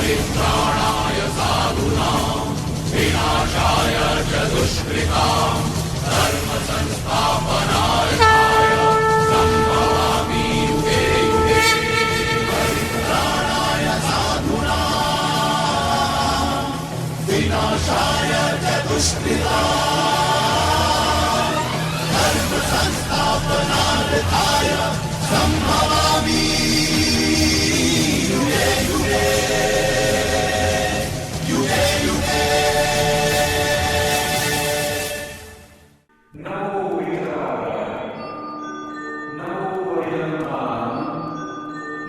परित्राणाय साधूनां विनाशाय च दुष्कृतां धर्म संस्थापनाय सम्भवामि युगे युगे। परित्राणाय साधूनां विनाशाय च दुष्कृतां धर्म संस्थापनाय सम्भवामि युगे युगे युगे युगे। नमो वितराय, नमो वैजन्ताय,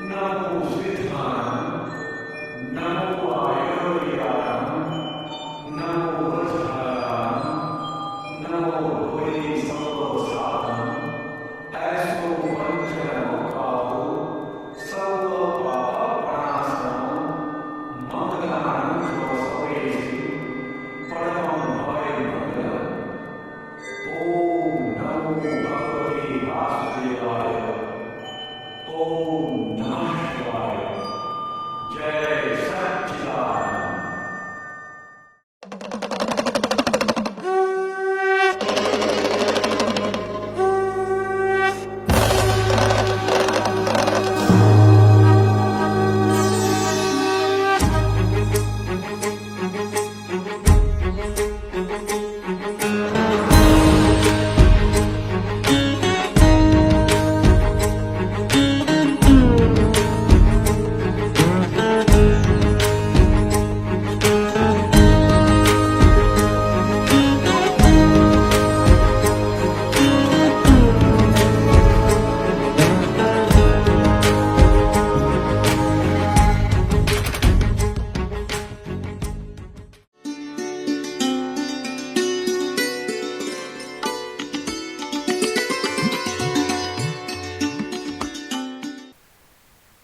नमो सिद्धाय, नमो आयुर्वेदाय, नमो वज्राय, नमो वै सर्वसाधन, ऐसो पंचनमो काहो, सर्व पापप्रणाशनम, मंगलानि सर्वेषु, परमं भयमंगलम्। ओम नमो भगवते वासुदेवाय, ओम नमः शिवाय, जय सच्चिदानंद।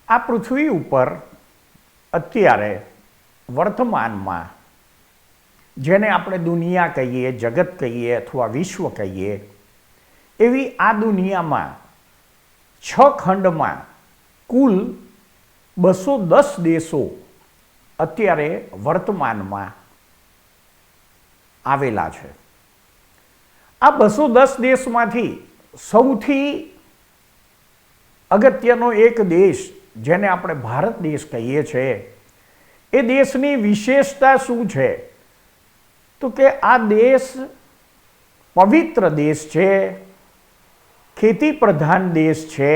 આ પૃથ્વી ઉપર અત્યારે વર્તમાનમાં જેને આપણે દુનિયા કહીએ, જગત કહીએ અથવા વિશ્વ કહીએ, એવી આ દુનિયામાં 6 ખંડમાં કુલ 210 દેશો અત્યારે વર્તમાનમાં આવેલા છે. આ 210 દેશમાંથી સૌથી અગત્યનો એક દેશ જેને આપણે ભારત દેશ કહીએ છીએ, એ દેશની વિશેષતા શું છે? તો કે આ દેશ પવિત્ર દેશ છે, ખેતી પ્રધાન દેશ છે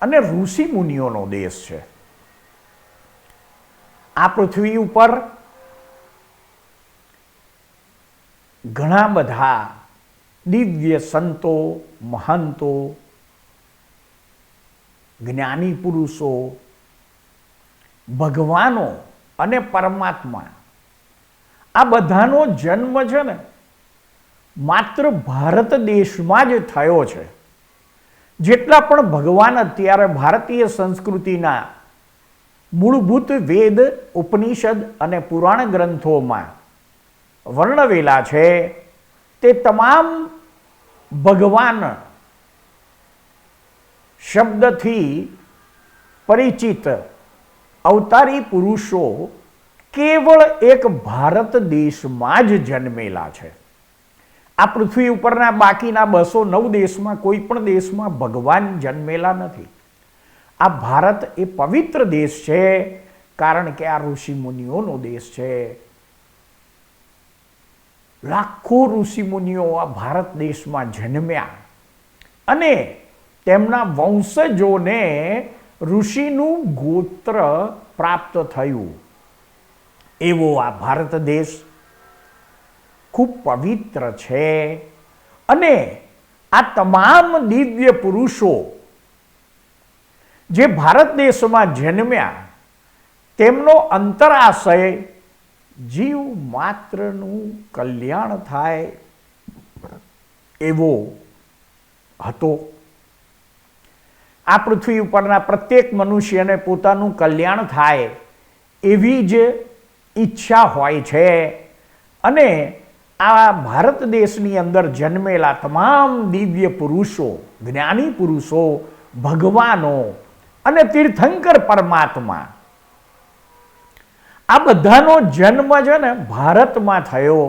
અને ઋષિ મુનિઓનો દેશ છે. આ પૃથ્વી ઉપર ઘણા બધા દિવ્ય સંતો, મહંતો, જ્ઞાની પુરુષો, ભગવાનો અને પરમાત્મા, આ બધાનો જન્મ છે ને માત્ર ભારત દેશમાં જ થયો છે. જેટલા પણ ભગવાન અત્યારે ભારતીય સંસ્કૃતિના મૂળભૂત વેદ, ઉપનિષદ અને પુરાણ ગ્રંથોમાં વર્ણવેલા છે, તે તમામ ભગવાન શબ્દથી પરિચિત અવતારી પુરુષો કેવળ એક ભારત દેશમાં જ જન્મેલા છે. આ પૃથ્વી ઉપરના બાકીના 209 દેશમાં કોઈ પણ દેશમાં ભગવાન જન્મેલા નથી. આ ભારત એ પવિત્ર દેશ છે, કારણ કે આ ઋષિ મુનિઓનો દેશ છે. લાખો ઋષિ મુનિઓ આ ભારત દેશમાં જન્મ્યા અને તેમના વંશજોને ઋષિનું ગોત્ર પ્રાપ્ત થયું. એવો આ ભારત દેશ ખૂબ પવિત્ર છે અને આ તમામ દિવ્ય પુરુષો જે ભારત દેશમાં જન્મ્યા, તેમનો અંતરાશય જીવ માત્રનું કલ્યાણ થાય એવો હતો. આ પૃથ્વી ઉપરના પ્રત્યેક મનુષ્યને પોતાનું કલ્યાણ થાય એવી જ ઈચ્છા હોય છે અને આ ભારત દેશની અંદર જન્મેલા તમામ દિવ્ય પુરુષો, જ્ઞાની પુરુષો, ભગવાનો અને તીર્થંકર પરમાત્મા આ બધાનો જન્મ છે ને ભારતમાં થયો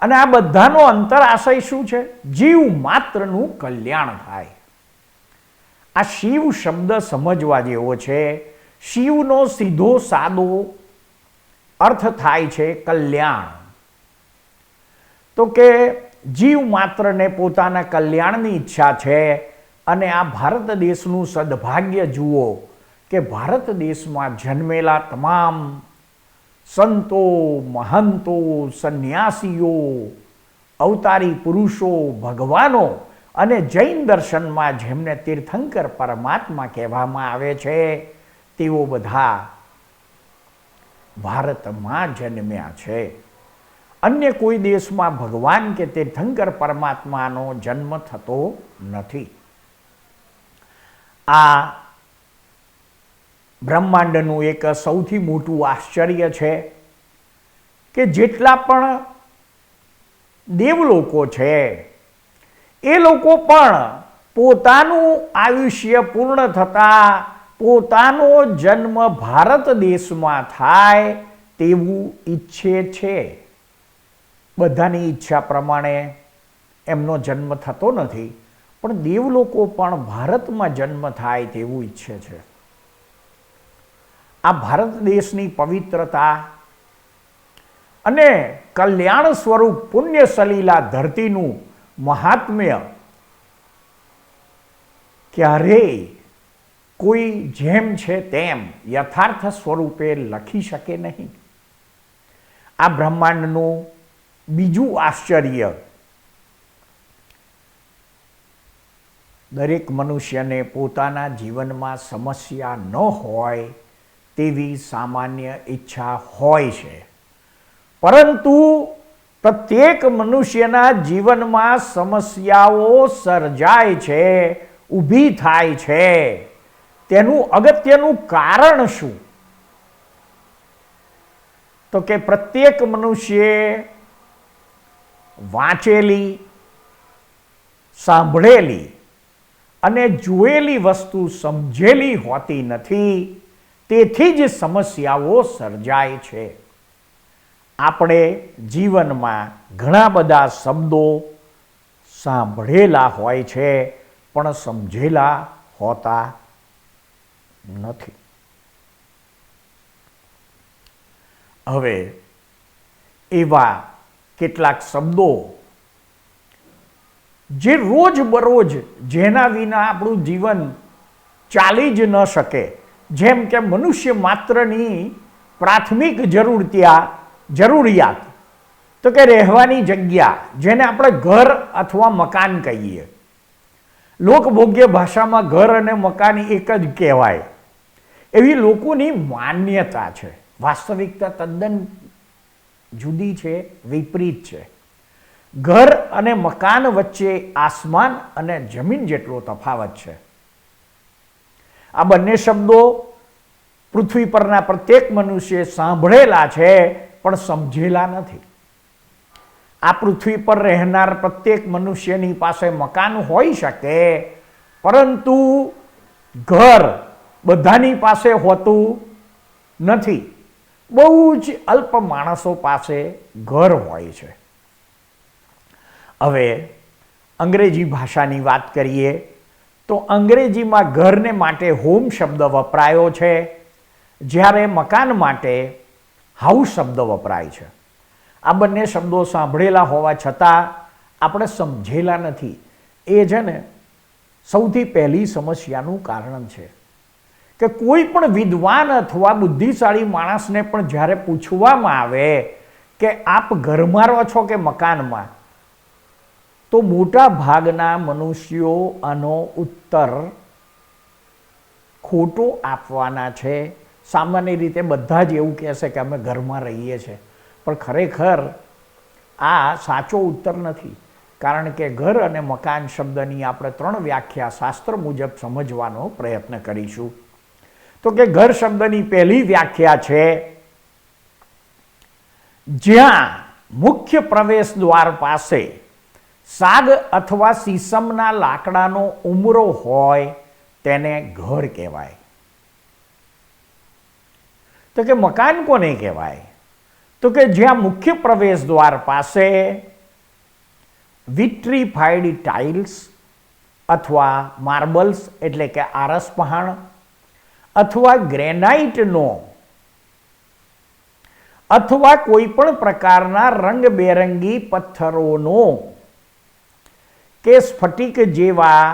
અને આ બધાનો અંતરાશય શું છે? જીવ માત્રનું કલ્યાણ થાય. આ શિવ શબ્દ સમજવા જેવો છે. શિવનો સીધો સાદો અર્થ થાય છે કલ્યાણ. તો કે જીવ માત્રને પોતાના કલ્યાણની ઈચ્છા છે અને આ ભારત દેશનું સદભાગ્ય જુઓ કે ભારત દેશમાં જન્મેલા તમામ સંતો, મહંતો, સંન્યાસીઓ, અવતારી પુરુષો, ભગવાનો અને જૈન દર્શનમાં જેમને તીર્થંકર પરમાત્મા કહેવામાં આવે છે તેઓ બધા ભારતમાં જન્મ્યા છે. અન્ય કોઈ દેશમાં ભગવાન કે તીર્થંકર પરમાત્માનો જન્મ થતો નથી. આ બ્રહ્માંડનું એક સૌથી મોટું આશ્ચર્ય છે કે જેટલા પણ દેવલોકો છે એ લોકો પણ પોતાનું આયુષ્ય પૂર્ણ થતાં પોતાનો જન્મ ભારત દેશમાં થાય તેવું ઈચ્છે છે. બધાની ઈચ્છા પ્રમાણે એમનો જન્મ થતો નથી, પણ દેવલોકો પણ ભારતમાં જન્મ થાય તેવું ઈચ્છે છે. આ ભારત દેશની પવિત્રતા અને કલ્યાણ સ્વરૂપ પુણ્ય સલીલા ધરતીનું મહાત્મ્ય ક્યારેય કોઈ જેમ છે તેમ યથાર્થ સ્વરૂપે લખી શકે નહીં. આ બ્રહ્માંડનું બીજું આશ્ચર્ય દરેક મનુષ્યને પોતાના જીવનમાં સમસ્યા ન હોય તેવી સામાન્ય ઈચ્છા હોય છે, પરંતુ પ્રત્યેક મનુષ્યના જીવનમાં સમસ્યાઓ સર્જાય છે, ઊભી થાય છે. તેનું અગત્યનું કારણ શું? તો કે પ્રત્યેક મનુષ્યે વાંચેલી, સાંભળેલી અને જોયેલી વસ્તુ સમજેલી હોતી નથી, તેથી જ સમસ્યાઓ સર્જાય છે. આપણે જીવનમાં ઘણા બધા શબ્દો સાંભળેલા હોય છે પણ સમજેલા હોતા નથી. હવે એવા કેટલાક શબ્દો જે રોજબરોજ જેના વિના આપણું જીવન ચાલી જ ન શકે, જેમ કે મનુષ્ય માત્રની પ્રાથમિક જરૂરિયાત તો કે રહેવાની જગ્યા, જેને આપણે ઘર અથવા મકાન કહીએ. લોકભોગ્ય ભાષામાં ઘર અને મકાન એક જ કહેવાય એવી લોકોની માન્યતા છે. વાસ્તવિકતા તદ્દન જુદી છે, વિપરીત છે. ઘર અને મકાન વચ્ચે આસમાન અને જમીન જેટલો તફાવત છે. આ બંને શબ્દો પૃથ્વી પરના પ્રત્યેક મનુષ્યે સાંભળેલા છે પણ સમજેલા નથી. આ પૃથ્વી પર રહેનાર પ્રત્યેક મનુષ્યની પાસે મકાન હોઈ શકે, પરંતુ ઘર બધાની પાસે હોતું નથી. બહુ જ અલ્પ માણસો પાસે ઘર હોય છે. હવે અંગ્રેજી ભાષાની વાત કરીએ તો અંગ્રેજીમાં ઘરને માટે હોમ શબ્દ વપરાયો છે, જ્યારે મકાન માટે હાઉસ શબ્દ વપરાય છે. આ બંને શબ્દો સાંભળેલા હોવા છતાં આપણે સમજેલા નથી. એ છે ને સૌથી પહેલી સમસ્યાનું કારણ છે કે કોઈ પણ વિદ્વાન અથવા બુદ્ધિશાળી માણસને પણ જ્યારે પૂછવામાં આવે કે આપ ઘરમાં રહો છો કે મકાનમાં, તો મોટા ભાગના મનુષ્યો આનો ઉત્તર ખોટો આપવાના છે. સામાન્ય રીતે બધા જ એવું કહેશે કે અમે ઘરમાં રહીએ છીએ, પણ ખરેખર આ સાચો ઉત્તર નથી. કારણ કે ઘર અને મકાન શબ્દની આપણે 3 વ્યાખ્યા શાસ્ત્ર મુજબ સમજવાનો પ્રયત્ન કરીશું. તો કે ઘર શબ્દની પહેલી વ્યાખ્યા છે જ્યાં મુખ્ય પ્રવેશ દ્વાર પાસે સાગ અથવા સીસમના લાકડાનો ઉમરો હોય તેને ઘર કહેવાય. તો કે મકાન કોને કહેવાય? તો કે જ્યાં મુખ્ય પ્રવેશ દ્વાર પાસે વિટ્રીફાઈડ ટાઇલ્સ અથવા માર્બલ્સ એટલે કે આરસ પહાણ અથવા ગ્રેનાઇટનો અથવા કોઈ પણ પ્રકારના રંગબેરંગી પથ્થરોનો કે સ્ફટિક જેવા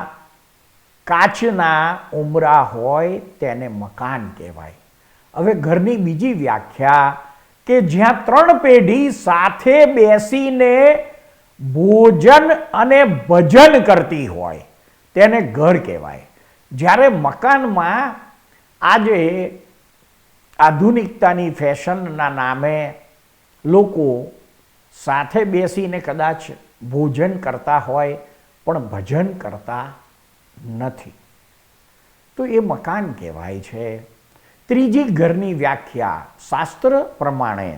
કાચના ઉમરા હોય તેને મકાન કહેવાય. હવે ઘરની બીજી વ્યાખ્યા કે જ્યાં 3 પેઢી સાથે બેસીને ભોજન અને ભજન કરતી હોય તેને ઘર કહેવાય. જ્યારે મકાનમાં આજે આધુનિકતાની ફેશનના નામે લોકો સાથે બેસીને કદાચ ભોજન કરતા હોય પણ ભજન કરતા નથી, તો એ મકાન કહેવાય છે. ત્રીજી ઘરની વ્યાખ્યા શાસ્ત્ર પ્રમાણે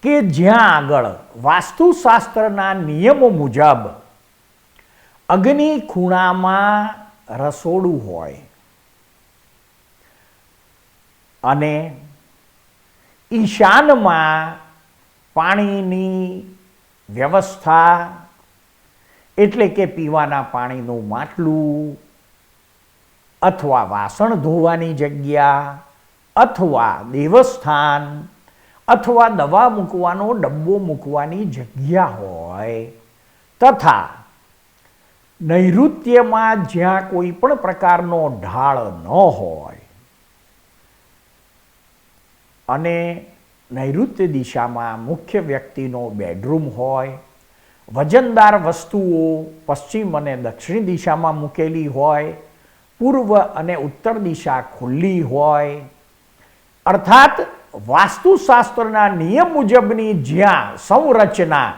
કે જ્યાં આગળ વાસ્તુશાસ્ત્રના નિયમો મુજબ અગ્નિ ખૂણામાં રસોડું હોય અને ઈશાનમાં પાણીની વ્યવસ્થા એટલે કે પીવાના પાણીનું માટલું અથવા વાસણ ધોવાની જગ્યા અથવા દેવસ્થાન અથવા દવા મૂકવાનો ડબ્બો મૂકવાની જગ્યા હોય તથા નૈઋત્યમાં જ્યાં કોઈ પણ પ્રકારનો ઢાળ ન હોય અને નૈઋત્ય દિશામાં મુખ્ય વ્યક્તિનો બેડરૂમ હોય, વજનદાર વસ્તુઓ પશ્ચિમ અને દક્ષિણ દિશામાં મૂકેલી હોય, પૂર્વ અને ઉત્તર દિશા ખુલ્લી હોય, અર્થાત વાસ્તુશાસ્ત્રના નિયમ મુજબની જ્યાં સંરચના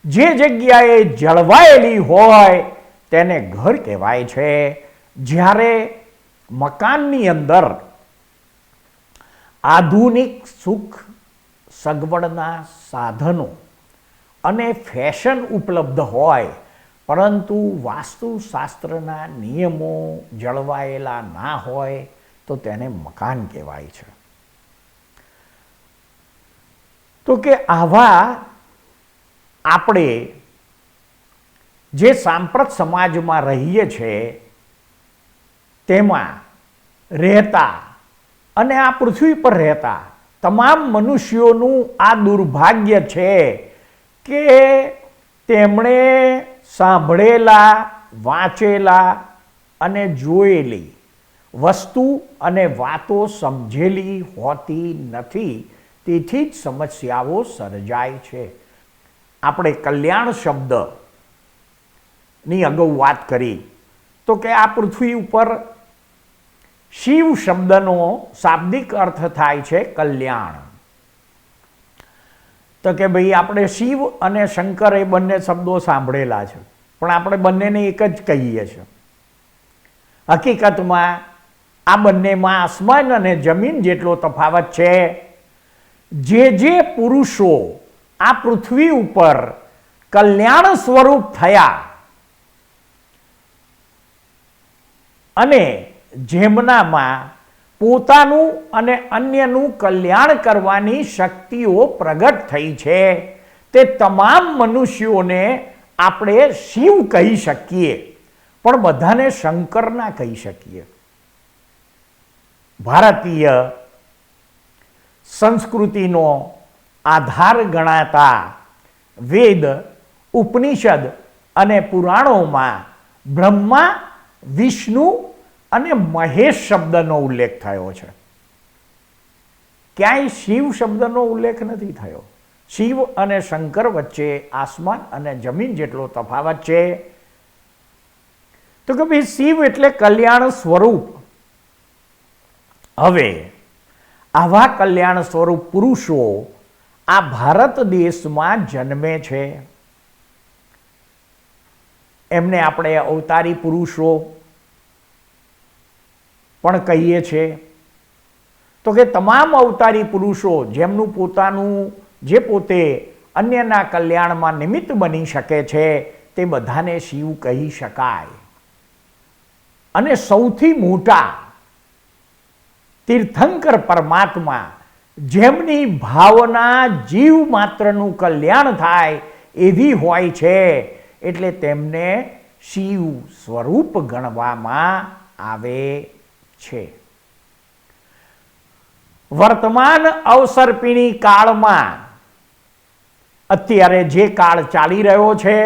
જે જગ્યાએ જળવાયેલી હોય તેને ઘર કહેવાય છે. જ્યારે મકાનની અંદર આધુનિક સુખ સગવડના સાધનો અને ફેશન ઉપલબ્ધ હોય પરંતુ વાસ્તુશાસ્ત્રના નિયમો જળવાયેલા ના હોય તો તેને મકાન કહેવાય છે. તો કે આવા આપણે જે સાંપ્રત સમાજમાં રહીએ છીએ તેમાં રહેતા અને આ પૃથ્વી પર રહેતા તમામ મનુષ્યોનું આ દુર્ભાગ્ય છે કે તેમણે સાંભળેલા, વાંચેલા અને જોયેલી વસ્તુ અને વાતો સમજેલી હોતી નથી, તેથી જ સમસ્યાઓ સર્જાય છે. આપણે કલ્યાણ શબ્દની અગાઉ વાત કરી તો કે આ પૃથ્વી ઉપર શિવ શબ્દનો શાબ્દિક અર્થ થાય છે કલ્યાણ. તો કે ભાઈ આપણે શિવ અને શંકર એ બંને શબ્દો સાંભળેલા છે પણ આપણે બંનેને એક જ કહીએ છીએ. હકીકતમાં આ બંનેમાં આસમાન અને જમીન જેટલો તફાવત છે. જે પુરુષો આ પૃથ્વી ઉપર કલ્યાણ સ્વરૂપ થયા અને જેમનામાં પોતાનું અને અન્યનું કલ્યાણ કરવાની શક્તિઓ પ્રગટ થઈ છે તે તમામ મનુષ્યોને આપણે શિવ કહી શકીએ પણ બધાને શંકર ના કહી શકીએ. ભારતીય સંસ્કૃતિનો આધાર ગણાતા વેદ, ઉપનિષદ અને પુરાણોમાં બ્રહ્મા, વિષ્ણુ અને મહેશ શબ્દનો ઉલ્લેખ થયો છે. ક્યાંય શિવ શબ્દનો ઉલ્લેખ નથી થયો. શિવ અને શંકર વચ્ચે આસમાન અને જમીન જેટલો તફાવત છે. તો કે ભાઈ શિવ એટલે કલ્યાણ સ્વરૂપ. હવે આવા કલ્યાણ સ્વરૂપ પુરુષો આ ભારત દેશમાં જન્મે છે. એમને આપણે અવતારી પુરુષો પણ કહીએ છીએ. તો કે તમામ અવતારી પુરુષો જેમનું પોતાનું જે પોતે અન્યના કલ્યાણમાં નિમિત્ત બની શકે છે તે બધાને શિવ કહી શકાય. અને સૌથી મોટા તીર્થંકર પરમાત્મા જેમની ભાવના જીવ માત્રનું કલ્યાણ થાય એવી હોય છે, એટલે તેમને શિવ સ્વરૂપ ગણવામાં આવે છે. વર્તમાન અવસર્પિણી કાળમાં અત્યારે જે કાળ ચાલી રહ્યો છે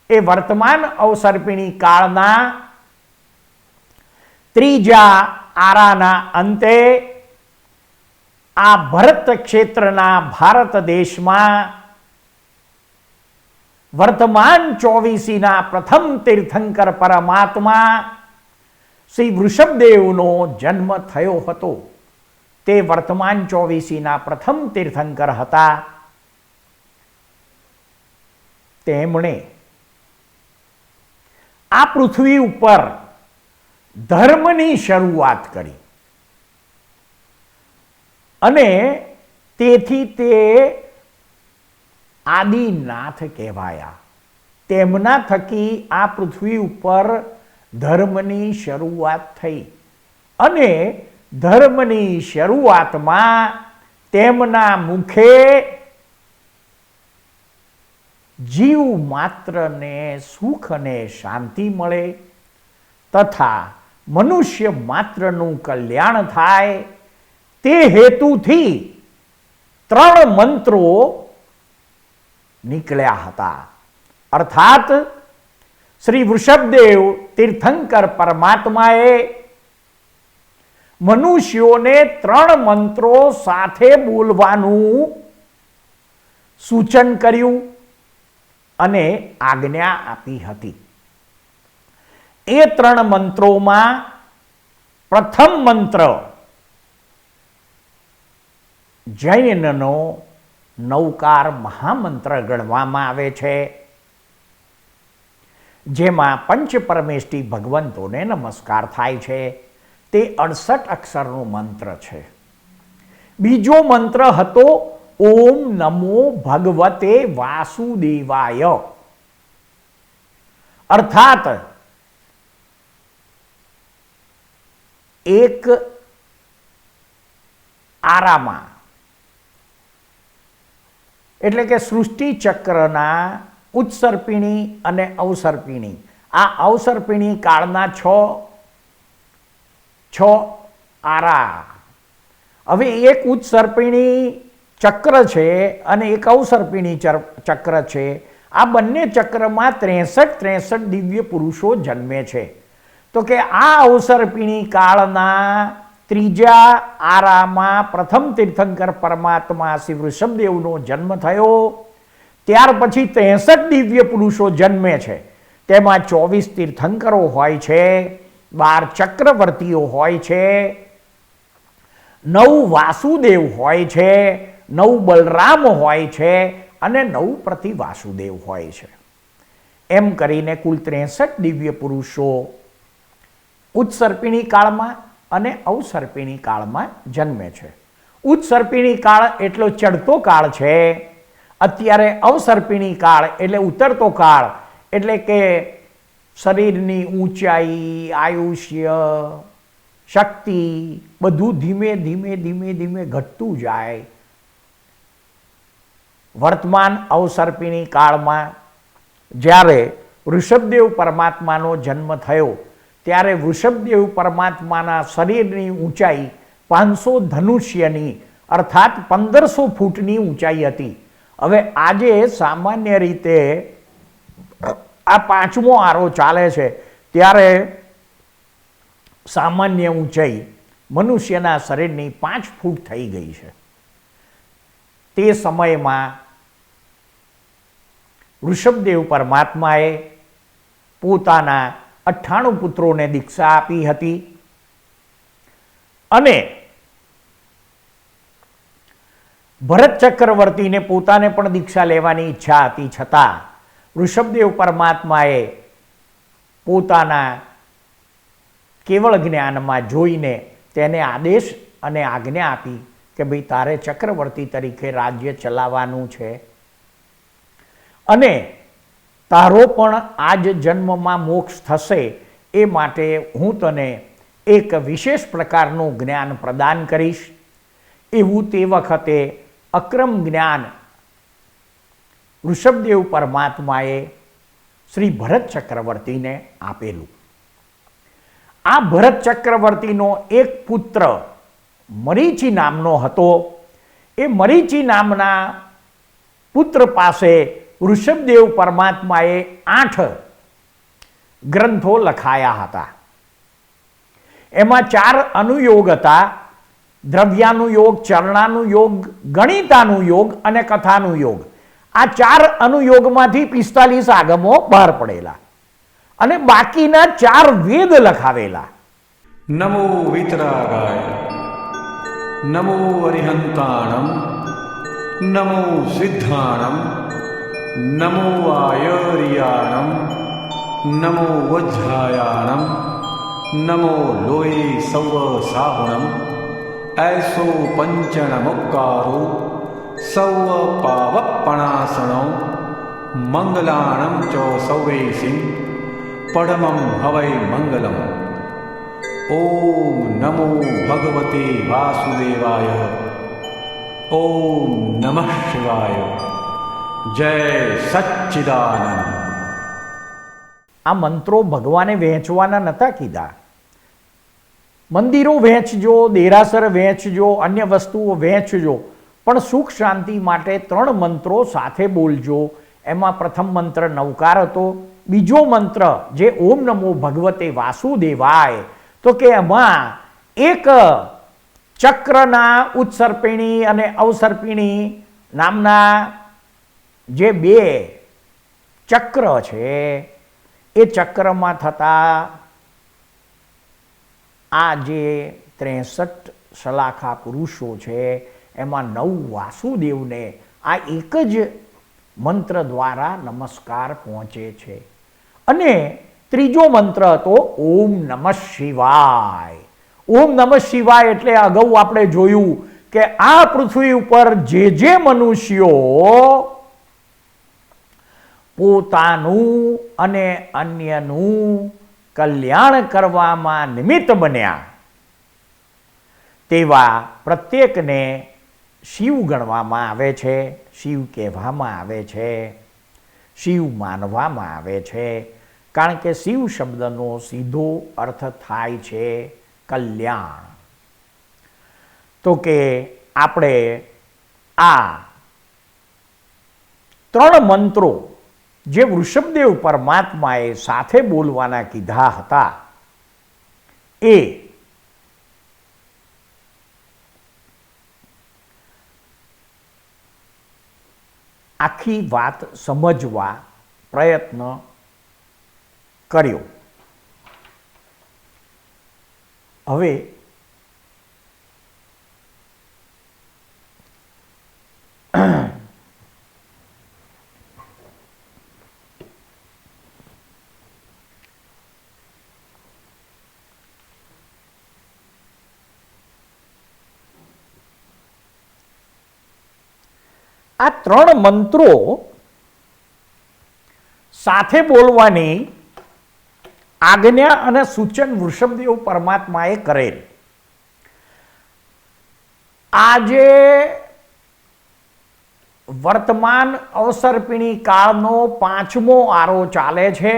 એ વર્તમાન અવસર્પિણી કાળના ત્રીજા આરાના અંતે આ ભરત ક્ષેત્રના ભારત દેશમાં વર્તમાન 24ના પ્રથમ તીર્થંકર પરમાત્મા શ્રી વૃષભદેવનો જન્મ થયો હતો. તે વર્તમાન 24ના પ્રથમ તીર્થંકર હતા. તેમણે આ પૃથ્વી ઉપર ધર્મની શરૂઆત કરી અને તેથી તે આદિનાથ કહેવાયા. તેમના થકી આ પૃથ્વી ઉપર ધર્મની શરૂઆત થઈ અને ધર્મની શરૂઆતમાં તેમના મુખે જીવ માત્રને સુખ અને શાંતિ મળે તથા મનુષ્ય માત્રનું કલ્યાણ થાય તે હેતુથી 3 મંત્રો નીકળ્યા હતા. અર્થાત શ્રી વૃષભદેવ તીર્થંકર પરમાત્માએ મનુષ્યોને 3 મંત્રો સાથે બોલવાનું સૂચન કર્યું અને આજ્ઞા આપી હતી. એ 3 મંત્રોમાં પ્રથમ મંત્ર જૈનનો નવકાર મહામંત્ર ગણવામાં આવે છે, જેમાં પંચ પરમેષ્ઠી ભગવંતોને નમસ્કાર થાય છે. તે 68 અક્ષરનો મંત્ર છે. બીજો મંત્ર હતો ઓમ નમો ભગવતે વાસુદેવાય. અર્થાત એક આરામાં એટલે કે સૃષ્ટિ ચક્રના ઉત્સર્પિણી અને અવસર્પિણી, આ અવસર્પિણી કાળના 6 આરા. હવે એક ઉત્સર્પિણી ચક્ર છે અને એક અવસર્પિણી ચક્ર છે. આ બંને ચક્રમાં 63 દિવ્ય પુરુષો જન્મે છે. તો કે આ અવસર્પિણી કાળના ત્રીજા આરામાં પ્રથમ તીર્થંકર પરમાત્મા શ્રી વૃષભદેવનો જન્મ થયો. ત્યાર પછી 63 દિવ્ય પુરુષો જન્મે છે. તેમાં 24 તીર્થંકરો હોય છે, 12 ચક્રવર્તીઓ હોય છે, 9 વાસુદેવ હોય છે, 9 બલરામ હોય છે અને 9 પ્રતિવાસુદેવ હોય છે. એમ કરીને કુલ 63 દિવ્ય પુરુષો ઉત્સર્પિણી કાળમાં અને અવસર્પિણી કાળમાં જન્મે છે. ઉત્સર્પિણી કાળ એટલો ચડતો કાળ છે. અત્યારે અવસર્પિણી કાળ એટલે ઉતરતો કાળ, એટલે કે શરીરની ઊંચાઈ, આયુષ્ય, શક્તિ બધું ધીમે ધીમે ઘટતું જાય. વર્તમાન અવસર્પિણી કાળમાં જ્યારે વૃષભદેવ પરમાત્માનો જન્મ થયો ત્યારે વૃષભદેવ પરમાત્માના શરીરની ઊંચાઈ 500 ધનુષ્યની અર્થાત 1500 ફૂટની ઊંચાઈ હતી. હવે આજે સામાન્ય રીતે આ 5મો આરો ચાલે છે ત્યારે સામાન્ય ઊંચાઈ મનુષ્યના શરીરની 5 ફૂટ થઈ ગઈ છે. તે સમયમાં વૃષભદેવ પરમાત્માએ પોતાના 98 પુત્રોને દીક્ષા આપી હતી અને ભરત ચક્રવર્તીને પોતાને પણ દીક્ષા લેવાની ઈચ્છા હતી, છતાં વૃષભદેવ પરમાત્માએ પોતાના કેવળ જ્ઞાનમાં જોઈને તેને આદેશ અને આજ્ઞા આપી કે ભાઈ તારે ચક્રવર્તી તરીકે રાજ્ય ચલાવવાનું છે અને તારો પણ આ જ જન્મમાં મોક્ષ થશે એ માટે હું તને એક વિશેષ પ્રકારનું જ્ઞાન પ્રદાન કરીશ. એવું તે વખતે અક્રમ જ્ઞાન ઋષભદેવ પરમાત્માએ શ્રી ભરત ચક્રવર્તીને આપેલું. આ ભરત ચક્રવર્તીનો એક પુત્ર મરીચી નામનો હતો. એ મરીચી નામના પુત્ર પાસે ઋષભદેવ પરમાત્માએ 8 ગ્રંથો લખાયા હતા. એમાં 4 અનુયોગ હતા: દ્રવ્યાનુયોગ, ચરણાનુયોગ, ગણિતાનુયોગ અને કથાનુયોગ. આ 4 અનુયોગમાંથી 45 આગમો બહાર પડેલા અને બાકીના 4 વેદ લખાવેલા. નમો વિતરાગાય, નમો અરિહંતાણમ, નમો સિદ્ધાણમ, નમો આયર્યાણમ, નમો વજ્રાયાણમ, નમો લોહી સૌ સાહુણમ, ऐसो पंचणमुक्कारो सौ पावपणासनो मंगलाणं च सौवेसिं पडमं हवै मंगलम्. ओम नमो भगवते वासुदेवाय. ओम नमः शिवाय. जय सच्चिदानंद. આ મંત્રો ભગવાને વહેંચવાના નહોતા કીધા. મંદિરો વહેંચજો, દેરાસર વહેંચજો, અન્ય વસ્તુઓ વહેંચજો, પણ સુખ શાંતિ માટે 3 મંત્રો સાથે બોલજો. એમાં પ્રથમ મંત્ર નવકાર હતો. બીજો મંત્ર જે ઓમ નમો ભગવતે વાસુદેવાય, તો કે એમાં એક ચક્રના ઉત્સર્પિણી અને અવસર્પિણી નામના જે 2 ચક્ર છે, એ ચક્રમાં થતા આ જે 63 શલાખા પુરુષો છે, એમાં 9 વાસુદેવને આ એક જ મંત્ર દ્વારા નમસ્કાર પહોંચે છે. અને ત્રીજો મંત્ર હતો ઓમ નમઃ શિવાય. ઓમ નમઃ શિવાય એટલે અગાઉ આપણે જોયું કે આ પૃથ્વી ઉપર જે મનુષ્યો પોતાનું અને અન્યનું કલ્યાણ કરવામાં નિમિત્ત બન્યા, તેવા પ્રત્યેકને શિવ ગણવામાં આવે છે, શિવ કહેવામાં આવે છે, શિવ માનવામાં આવે છે. કારણ કે શિવ શબ્દનો સીધો અર્થ થાય છે કલ્યાણ. તો કે આપણે આ 3 મંત્રો જે વૃષભદેવ પરમાત્માએ સાથે બોલવાના કીધા હતા, એ આખી વાત સમજવા પ્રયત્ન કર્યો. હવે આ 3 મંત્રો સાથે બોલવાની આજ્ઞા અને સૂચન વૃષભદેવ પરમાત્માએ કરેલ. આજે વર્તમાન અવસર્પિણી કાળનો 5મો આરો ચાલે છે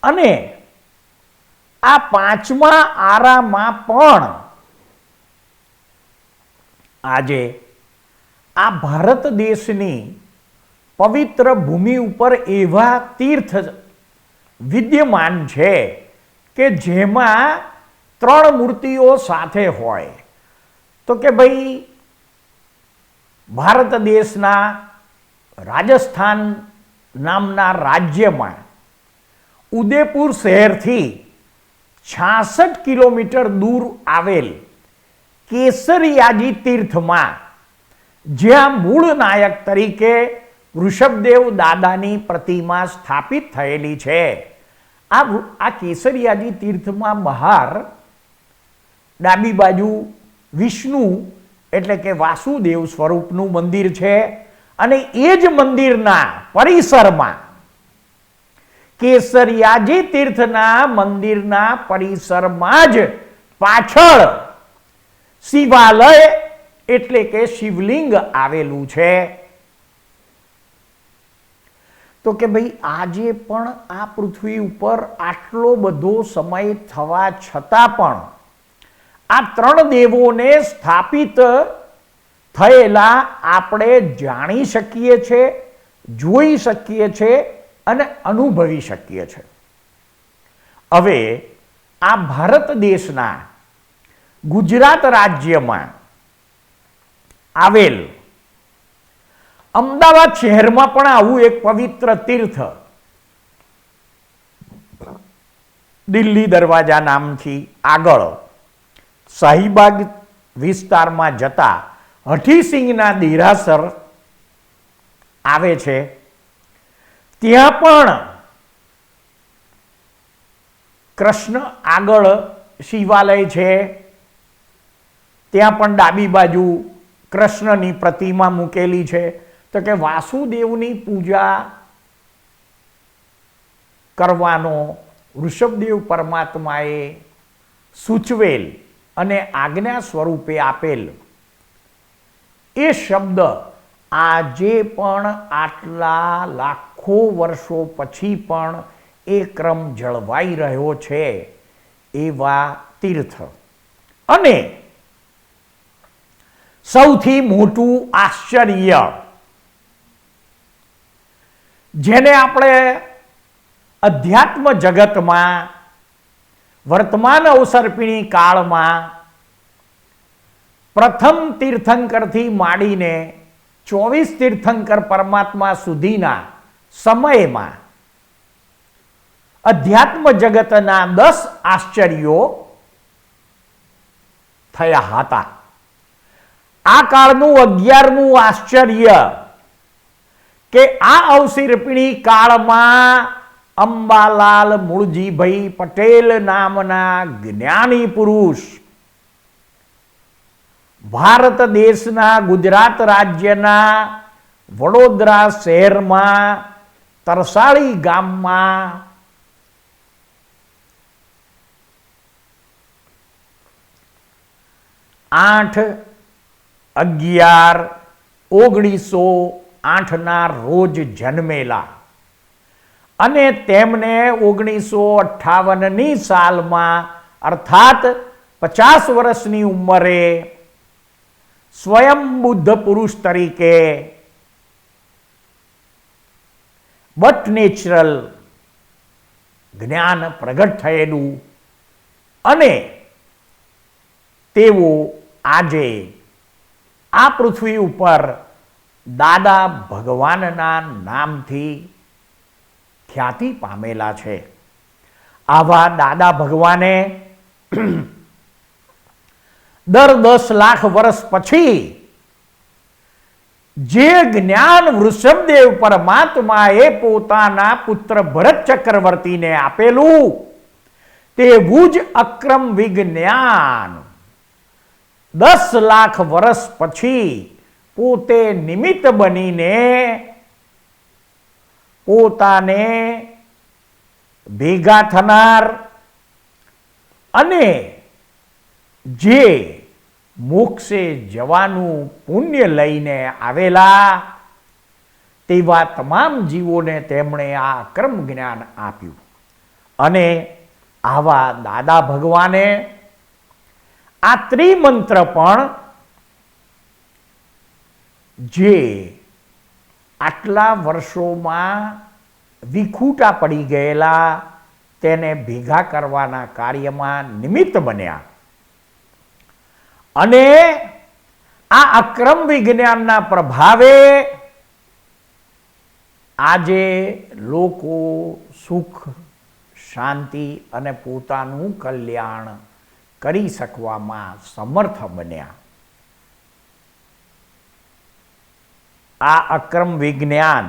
અને આ 5મા આરામાં પણ આજે આ ભારત દેશની પવિત્ર ભૂમિ ઉપર એવા તીર્થ વિદ્યમાન છે કે જેમાં 3 મૂર્તિઓ સાથે હોય. તો કે ભાઈ ભારત દેશના રાજસ્થાન નામના રાજ્યમાં ઉદયપુર શહેરથી 66 કિલોમીટર દૂર આવેલ કેસરિયાજી તીર્થમાં, જ્યાં મૂળ નાયક તરીકે વૃષભદેવ દાદાની પ્રતિમા સ્થાપિત થયેલી છે, આ કેસરિયાજી તીર્થમાં બહાર ડાબી બાજુ વિષ્ણુ એટલે કે વાસુદેવ સ્વરૂપનું મંદિર છે અને એ જ મંદિરના પરિસરમાં કેસરિયાજી તીર્થના મંદિરના પરિસરમાં જ પાછળ શિવાલય એટલે કે શિવલિંગ આવેલું છે. તો કે ભાઈ આજે પણ આ પૃથ્વી ઉપર આટલો બધો સમય થવા છતાં પણ આ ત્રણ દેવોને સ્થાપિત થયેલા આપણે જાણી શકીએ છીએ, જોઈ શકીએ છીએ અને અનુભવી શકીએ છીએ. હવે આ ભારત દેશના ગુજરાત રાજ્યમાં આવેલ અમદાવાદ શહેરમાં પણ આવું એક પવિત્ર તીર્થ દિલ્હી દરવાજા નામથી આગળ શાહીબાગ વિસ્તારમાં જતા હઠીસિંહના દેરાસર આવે છે. ત્યાં પણ કૃષ્ણ આગળ શિવાલય છે. ત્યાં પણ ડાબી બાજુ કૃષ્ણની પ્રતિમા મૂકેલી છે. તો કે વાસુદેવની પૂજા કરવાનો ઋષભદેવ પરમાત્માએ સૂચવેલ અને આજ્ઞા સ્વરૂપે આપેલ એ શબ્દ આજે પણ આટલા લાખો વર્ષો પછી પણ એ ક્રમ જળવાઈ રહ્યો છે. એવા તીર્થ અને સૌથી મોટું આશ્ચર્ય જેને આપણે અધ્યાત્મ જગતમાં વર્તમાન અવસર્પિણી કાળમાં પ્રથમ તીર્થંકરથી માંડીને 24 તીર્થંકર પરમાત્મા સુધીના સમયમાં અધ્યાત્મ જગતના 10 આશ્ચર્યો થયા હતા. આ કાળનું 11મું આશ્ચર્ય કે આ અવસર્પિણી કાળમાં અંબાલાલ મૂળજીભાઈ પટેલ નામના જ્ઞાની પુરુષ ભારત દેશના ગુજરાત રાજ્યના વડોદરા શહેરમાં તરસાળી ગામમાં આઠ 11/1908 રોજ જન્મેલા અને તેમને 1958ની સાલમાં અર્થાત 50 વર્ષની ઉંમરે સ્વયં બુદ્ધ પુરુષ તરીકે બટ નેચરલ જ્ઞાન પ્રગટ થયેલું અને તેઓ આજે આ પૃથ્વી ઉપર દાદા ભગવાનના નામથી ખ્યાતિ પામેલા છે. આવા દાદા ભગવાને દર 10 લાખ વર્ષ પછી જે જ્ઞાન વૃષભદેવ પરમાત્માએ પોતાના પુત્ર ભરત ચક્રવર્તીને આપેલું તેવું જ અક્રમ વિજ્ઞાન 10 લાખ વર્ષ પછી પોતે નિમિત્ત બનીને પોતાને ભેગા થનાર અને જે મોક્ષે જવાનું પુણ્ય લઈને આવેલા તેવા તમામ જીવોને તેમણે આ અક્રમ જ્ઞાન આપ્યું. અને આવા દાદા ભગવાને આ ત્રિમંત્ર પણ જે આટલા વર્ષોમાં વિખૂટા પડી ગયેલા તેને ભેગા કરવાના કાર્યમાં નિમિત્ત બન્યા. અને આ અક્રમ વિજ્ઞાનના પ્રભાવે આજે લોકો સુખ, શાંતિ અને પોતાનું કલ્યાણ કરી શકવામાં સમર્થ બન્યા. આ અક્રમ વિજ્ઞાન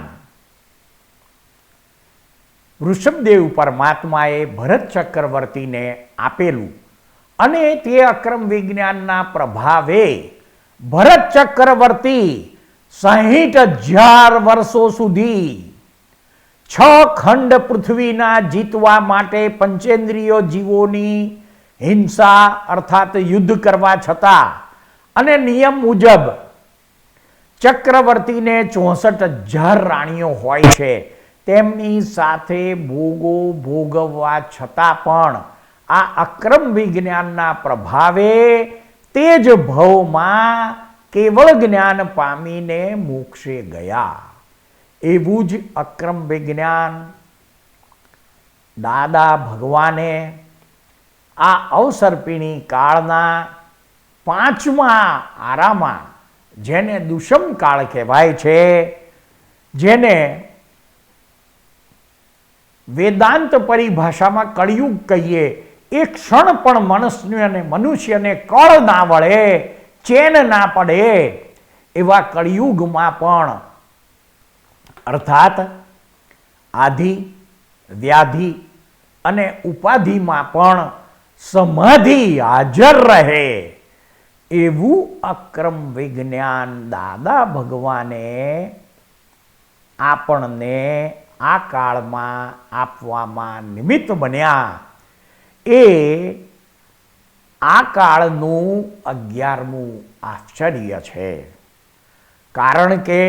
ઋષભદેવ પરમાત્માએ ભરત ચક્રવર્તીને આપેલું અને તે અક્રમ વિજ્ઞાનના પ્રભાવે ભરત ચક્રવર્તી 60,000 વર્ષો સુધી 6 ખંડ પૃથ્વીના જીતવા માટે પંચેન્દ્રિયો જીવોની હિંસા અર્થાત યુદ્ધ કરવા છતાં અને નિયમ મુજબ ચક્રવર્તીને 64,000 રાણીઓ હોય છે, તેમની સાથે ભોગો ભોગવવા છતાં પણ આ અક્રમ વિજ્ઞાનના પ્રભાવે તે જ ભવમાં કેવળ જ્ઞાન પામીને મોક્ષે ગયા. એવું જ અક્રમ વિજ્ઞાન દાદા ભગવાને આ અવસર્પિણી કાળના 5મા આરામાં, જેને દુષમ કાળ કહેવાય છે, જેને વેદાંત પરિભાષામાં કળિયુગ કહીએ, એક ક્ષણ પણ મનુષ્યને કળ ના વળે, ચેન ના પડે, એવા કળિયુગમાં પણ અર્થાત આધિ વ્યાધિ અને ઉપાધિમાં પણ સમાધિ હાજર રહે એવું અક્રમ વિજ્ઞાન દાદા ભગવાને આપણને આ કાળમાં આપવામાં નિમિત્ત બન્યા. એ આ કાળનું 11મું આશ્ચર્ય છે. કારણ કે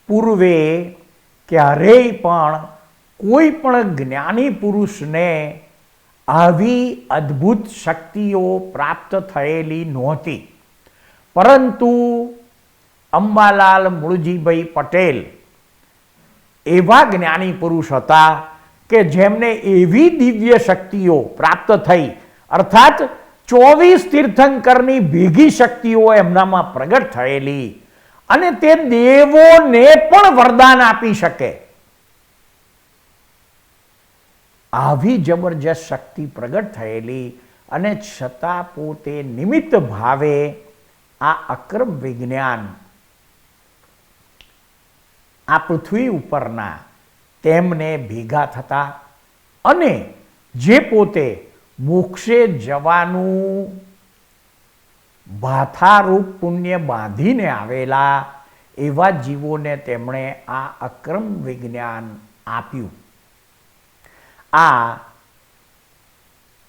પૂર્વે ક્યારેય પણ કોઈ પણ જ્ઞાની પુરુષને આવી અદ્ભુત શક્તિઓ પ્રાપ્ત થયેલી નહોતી. પરંતુ અંબાલાલ મૂળજીભાઈ પટેલ એવા જ્ઞાની પુરુષ હતા કે જેમને એવી દિવ્ય શક્તિઓ પ્રાપ્ત થઈ, અર્થાત 24 તીર્થંકરની ભેગી શક્તિઓ એમનામાં પ્રગટ થયેલી, અને તે દેવોને પણ વરદાન આપી શકે આવી જબરજસ્ત શક્તિ પ્રગટ થયેલી, અને છતાં પોતે નિમિત્ત ભાવે આ અક્રમ વિજ્ઞાન આ પૃથ્વી ઉપરના તેમને ભેગા થતા, અને જે પોતે મોક્ષે જવાનું ભાથારૂપ પુણ્ય બાંધીને આવેલા એવા જીવોને તેમણે આ અક્રમ વિજ્ઞાન આપ્યું. આ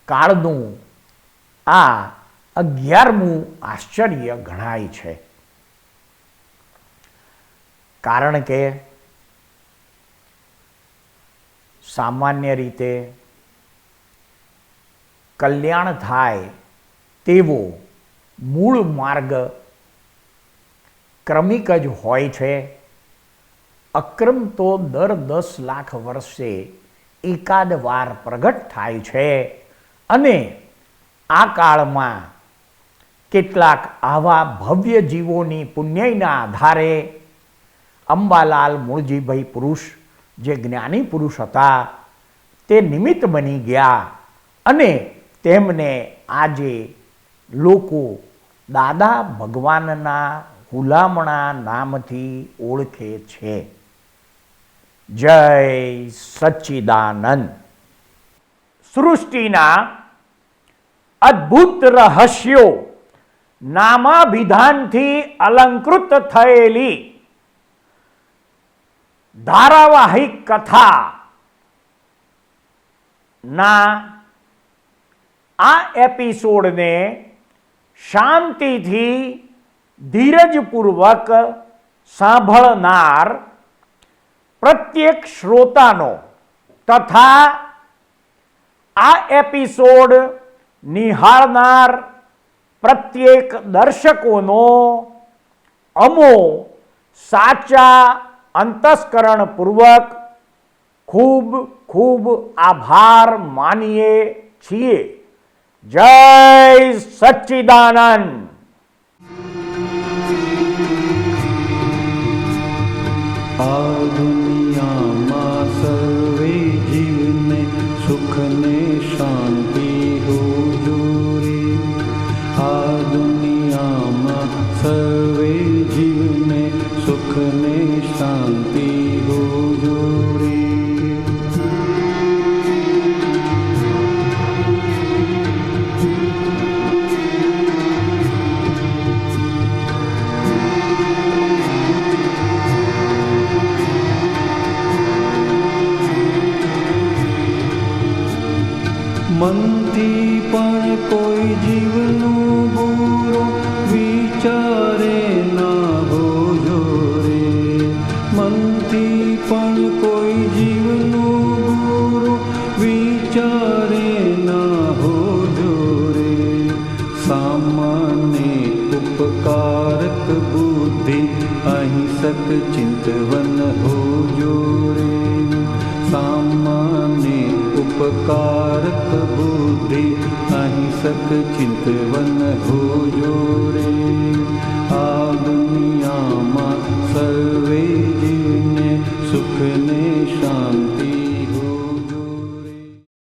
કાળનું આ 11મું આશ્ચર્ય ગણાય છે. કારણ કે સામાન્ય રીતે કલ્યાણ થાય તેવો મૂળ માર્ગ ક્રમિક જ હોય છે. અક્રમ તો દર 10 લાખ વર્ષે એકાદ વાર પ્રગટ થાય છે, અને આ કાળમાં કેટલાક આવા ભવ્ય જીવોની પુણ્યના આધારે અંબાલાલ મૂળજીભાઈ પુરુષ જે જ્ઞાની પુરુષ હતા તે નિમિત્ત બની ગયા, અને તેમને આજે લોકો દાદા ભગવાનના હુલામણા નામથી ઓળખે છે. જય સચ્ચિદાનંદ. સૃષ્ટિના અદ્ભુત રહસ્યો નામાભિધાનથી અલંકૃત થયેલી ધારાવાહિક કથા ના આ એપિસોડને શાંતિથી ધીરજપૂર્વક સાંભળનાર પ્રત્યેક શ્રોતાનો તથા આ એપિસોડ નિહાળનાર પ્રત્યેક દર્શકોનો અમો સાચા અંતસ્કરણપૂર્વક ખૂબ ખૂબ આભાર માનીએ છીએ. જય સચ્ચિદાનંદ. આ દુનિયામાં સર્વે જીવને સુખ ને શાંતિ હુજૂરી. આ દુનિયામાં સર્વે જીવને સુખ ને શાંતિ હુજૂરી. सामने उपकारक बुद्धि अहिंसक चिंतवन हो जोरे। सामने उपकारक बुद्धि अहिंसक चिंतवन हो जोरे। आ दुनिया में सर्वे जीवने सुख ने शांति